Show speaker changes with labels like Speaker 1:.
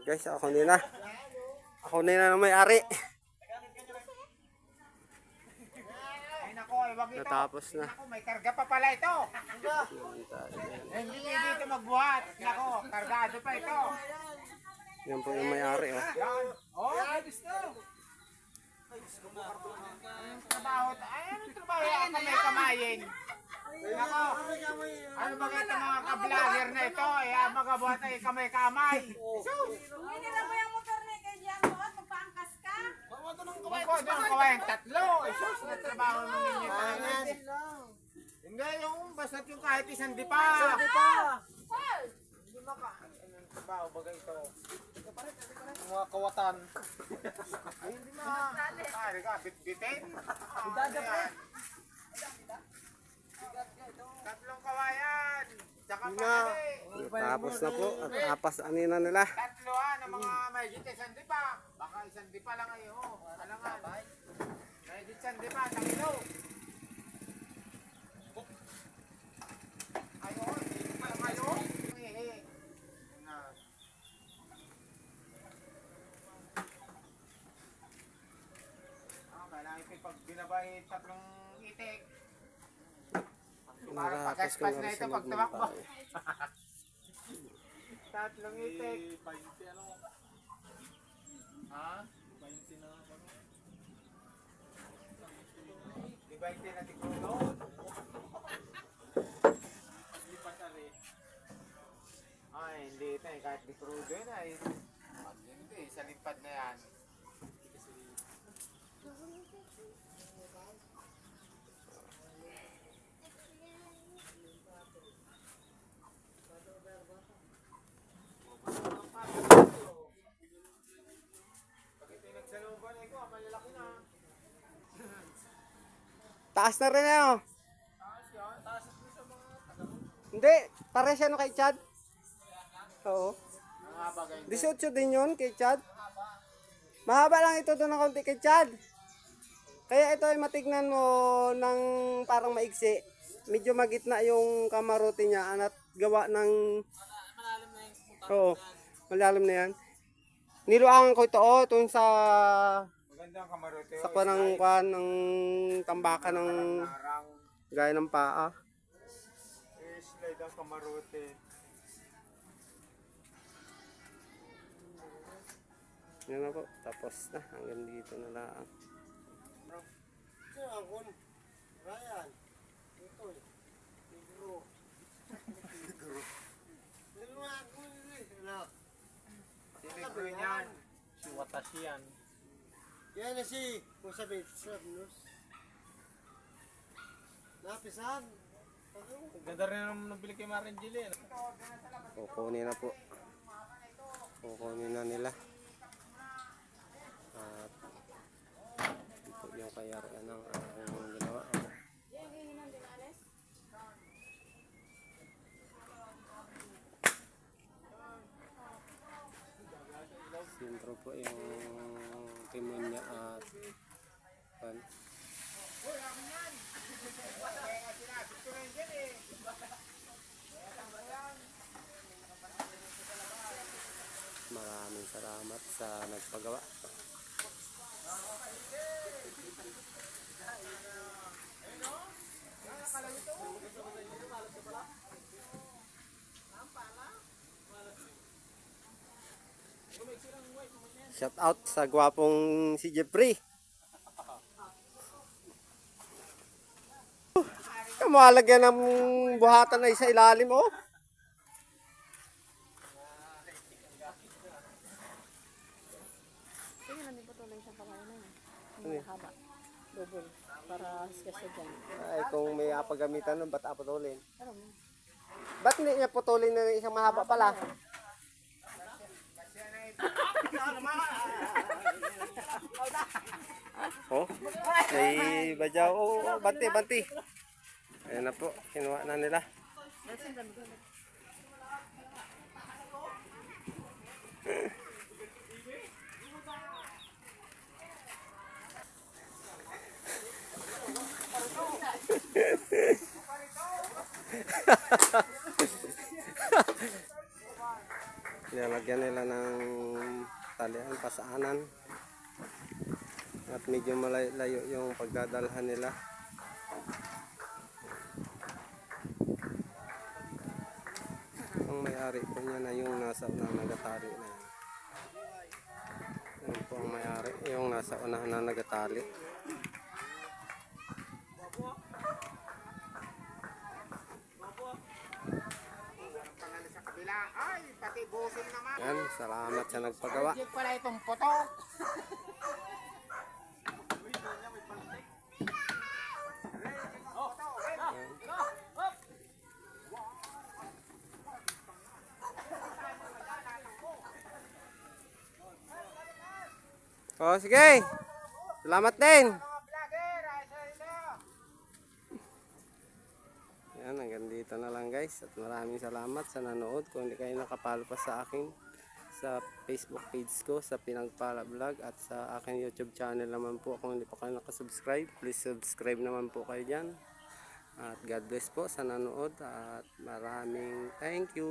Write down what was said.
Speaker 1: Guys, ako nila. Ako nila na may-ari. Natapos na.
Speaker 2: Nako, may karga pa pala ito. Hindi dito magbuhat. Nako, kargado pa ito.
Speaker 1: Yan po yung may-ari. Oh.
Speaker 2: Yan. Oh, ayos na. Anong trabaho? Ay, anong trabaho? Ako may kamayin. Nako, ano ba ito mga ka-vlogger na ito? Magabuhat ay kamay-kamay.
Speaker 3: Hindi lang mo yung motor na kay Diango at magpaangkas ka.
Speaker 2: Ako, doon kawain tatlo. Isos na trabaho mo ninyo. Hindi, yung basta't yung kahit isang dipa. Hindi maka. Anong trabaho ba ito? Mga kawatan. Ay, hindi na. Pare ka, bit-bitin. Tatlong kawayan. Tsaka pare.
Speaker 1: Natapos na po. At apas anina nila.
Speaker 2: Tatlo ng mga mahigit isang dipa. Baka isang dipa lang kayo. Alangan. Mahigit isang dipa. Nakilo. Ayun. Ayun. Kailangan ito pag binabay tatlong itik. Para pag-espas na ito pag tumakbo. Tatlong itik. Ha? 20 na ako. Di 20 na tikulo? Ay, hindi ito eh. Kahit di crudo yun ay. Hindi, sa limpad na yan.
Speaker 1: Taas na rin eh. Hindi. Pare siya no kay Chad. Oo. 18 din yun kay Chad. Mahaba lang ito doon ng konti kay Chad. Kaya ito ay matignan mo ng parang maigsi. Medyo magitna yung kamarote niya at gawa ng... Oo. Malalim na yan. Niluangan ko ito itong sa...
Speaker 2: Magandang kamarote.
Speaker 1: Sa kwan ng tambaka ng gaya ng paa.
Speaker 2: Slide ang kamarote.
Speaker 1: Yan na po. Tapos na. Hanggang dito na lang.
Speaker 4: Ryan, ito eh. Negro. Dalawa ako eh. Ano?
Speaker 2: Sinigro niyan. Si Watashi yan.
Speaker 4: Yan na si Musabit Sabnus. Napisan.
Speaker 2: Ganda rin naman nabili kay Marin Jilly.
Speaker 1: Kukunin na po. Kukunin na nila. At ito po yung kayarian ng ginawa. Sintro po yung timon niya at pan. Maraming salamat sa nagpagawa. Shout out sa gwapong si Jeffrey. Kamalagyan ng buhatan ay sa ilalim oh.
Speaker 3: Sige, nandun pa tuloy sa pakain na yun. Ang mahaba. Double. Para kasi dyan.
Speaker 1: Ay kung may apagamitan nun, ba't aputulin?
Speaker 3: Pero mo.
Speaker 1: Ba't hindi niya putulin na isang mahaba pala? Oh, may badyaw. Oh, banti, banti. Ayan na po, kinuha na nila. Nilalagyan nila ng talian, pasaanan. At medyo malayo yung pagdadalhan nila. Ang may-ari po niya na yung nasa unang nagatali na yan. Yan po ang may-ari, yung nasa unang na nagatali.
Speaker 2: Sa kabila. Ay, pati busing naman.
Speaker 1: Yan, salamat sa nagpagawa.
Speaker 2: Project pala itong putok.
Speaker 1: O, sige. Salamat din.
Speaker 2: Mga vlogger, ay sa inyo.
Speaker 1: Yan, hanggang dito na lang guys. At maraming salamat sa nanood. Kung hindi kayo nakapalo pa sa akin sa Facebook page ko, sa Pinagpala Vlog, at sa aking YouTube channel naman po. Kung hindi pa kayo nakasubscribe, please subscribe naman po kayo dyan. At God bless po sa nanood. At maraming thank you.